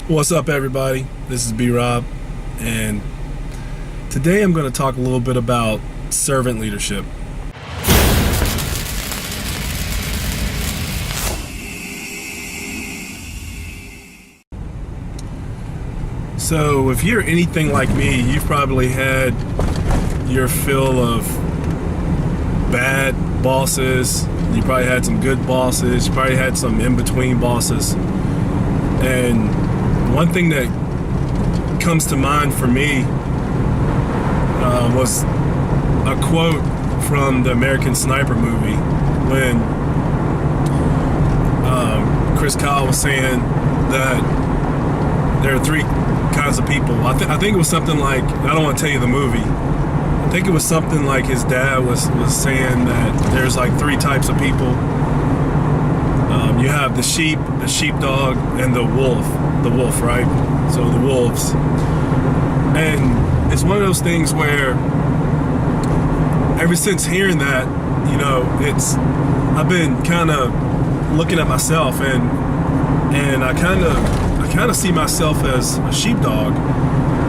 What's up, everybody? This is B-Rob, and today I'm going to talk a little bit about servant leadership. So if you're anything like me, you've probably had your fill of bad bosses. You probably had some good bosses. You probably had some in-between bosses. And one thing that comes to mind for me was a quote from the American Sniper movie when Chris Kyle was saying that there are three kinds of people. I think it was something like, I don't want to tell you the movie, I think it was something like his dad was saying that there's like three types of people. You have the sheep, the sheepdog, and the wolf, right? So the wolves. And it's one of those things where ever since hearing that, I've been kind of looking at myself and I kind of see myself as a sheepdog,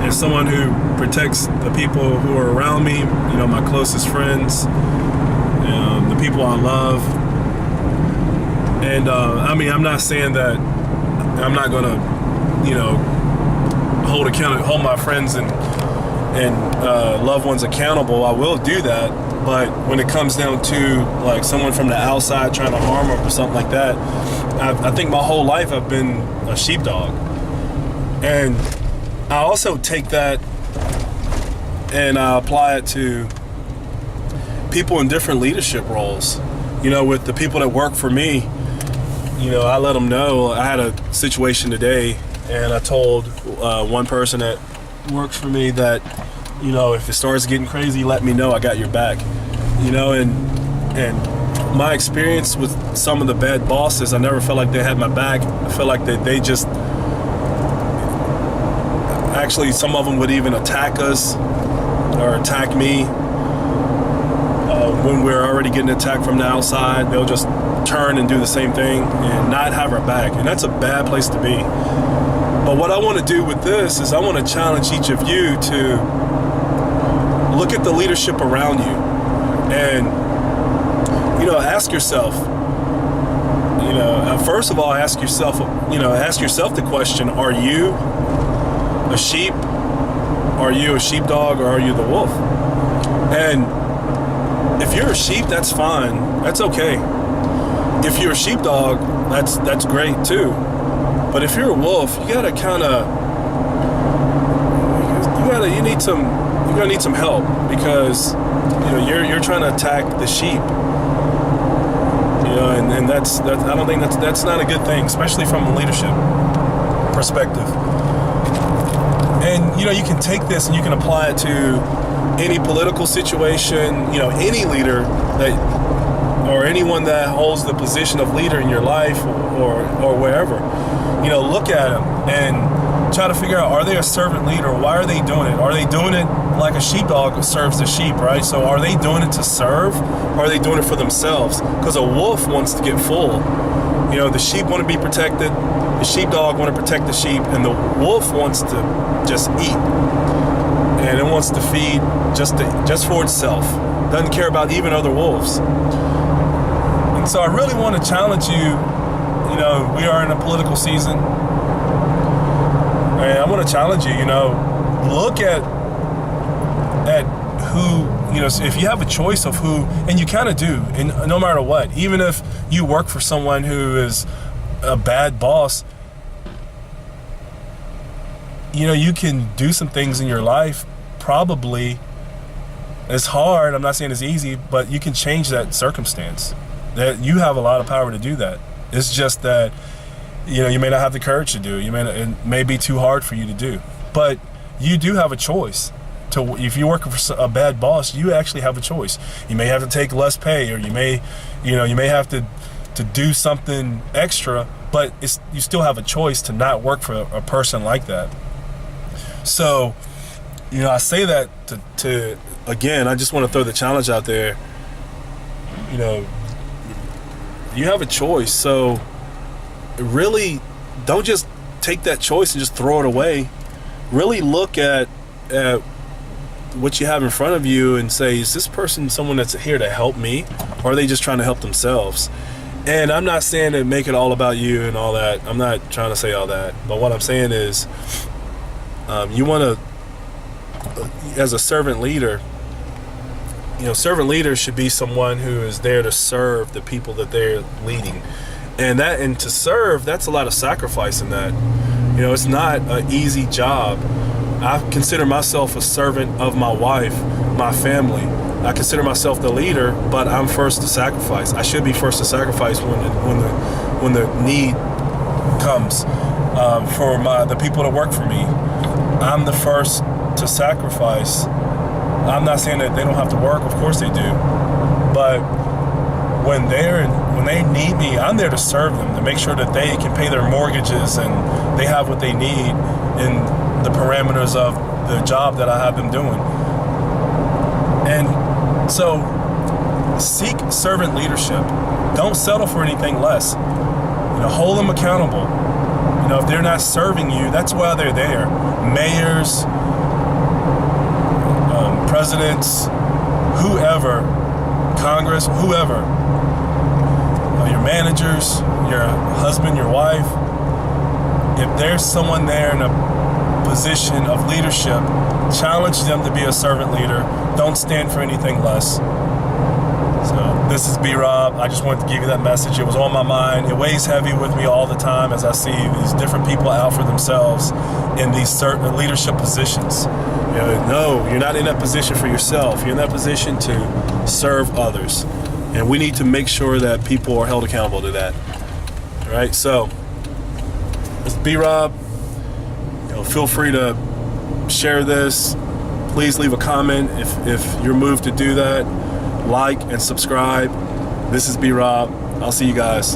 as someone who protects the people who are around me, my closest friends, the people I love. And I'm not saying that I'm not gonna, hold my friends and loved ones accountable. I will do that. But when it comes down to like someone from the outside trying to harm them or something like that, I think my whole life I've been a sheepdog. And I also take that and I apply it to people in different leadership roles. With the people that work for me, I let them know. I had a situation today, and I told one person that works for me that, if it starts getting crazy, let me know. I got your back. And my experience with some of the bad bosses, I never felt like they had my back. I felt like they just, actually, some of them would even attack us or attack me. When we're already getting attacked from the outside, they'll just turn and do the same thing and not have our back. And that's a bad place to be. But what I want to do with this is I want to challenge each of you to look at the leadership around you and, ask yourself, first of all, ask yourself the question, are you a sheep? Are you a sheepdog, or are you the wolf? And if you're a sheep, that's fine. That's okay. If you're a sheepdog, that's great too. But if you're a wolf, you gotta need some help, because you're trying to attack the sheep. And that's I don't think that's not a good thing, especially from a leadership perspective. And you can take this and you can apply it to any political situation, any leader or anyone that holds the position of leader in your life or wherever. Look at them and try to figure out, are they a servant leader? Why are they doing it? Are they doing it like a sheepdog serves the sheep, right? So are they doing it to serve, or are they doing it for themselves? Because a wolf wants to get full. The sheep want to be protected, the sheepdog want to protect the sheep, and the wolf wants to just eat. And it wants to feed just for itself. Doesn't care about even other wolves. And so I really want to challenge you. We are in a political season. And I want to challenge you, look at who, if you have a choice of who, and you kind of do, and no matter what, even if you work for someone who is a bad boss, you can do some things in your life. Probably it's hard. I'm not saying it's easy, but you can change that circumstance. That you have a lot of power to do that. It's just that, you may not have the courage to do it. It may be too hard for you to do, but you do have a choice. If you're working for a bad boss, you actually have a choice. You may have to take less pay, or you may have to do something extra, but you still have a choice to not work for a person like that. So, I say that to again, I just want to throw the challenge out there. You have a choice. So really, don't just take that choice and just throw it away. Really look at what you have in front of you and say, is this person someone that's here to help me, or are they just trying to help themselves? And I'm not saying to make it all about you and all that. I'm not trying to say all that. But what I'm saying is, you want to, as a servant leader, servant leaders should be someone who is there to serve the people that they're leading. And to serve, that's a lot of sacrifice in that. It's not an easy job. I consider myself a servant of my wife, my family. I consider myself the leader, but I'm first to sacrifice. I should be first to sacrifice when the need comes for the people that work for me. I'm the first to sacrifice. I'm not saying that they don't have to work. Of course they do. But when they need me, I'm there to serve them, to make sure that they can pay their mortgages and they have what they need in the parameters of the job that I have them doing. And so seek servant leadership. Don't settle for anything less. Hold them accountable. If they're not serving you, that's why they're there. Mayors, presidents, whoever, Congress, whoever, your managers, your husband, your wife, if there's someone there in a position of leadership, challenge them to be a servant leader. Don't stand for anything less. So this is B-Rob. I just wanted to give you that message. It was on my mind. It weighs heavy with me all the time as I see these different people out for themselves in these certain leadership positions. No, you're not in that position for yourself. You're in that position to serve others. And we need to make sure that people are held accountable to that. All right, so this is B-Rob. Feel free to share this. Please leave a comment if you're moved to do that. Like and subscribe. This is B-Rob. I'll see you guys.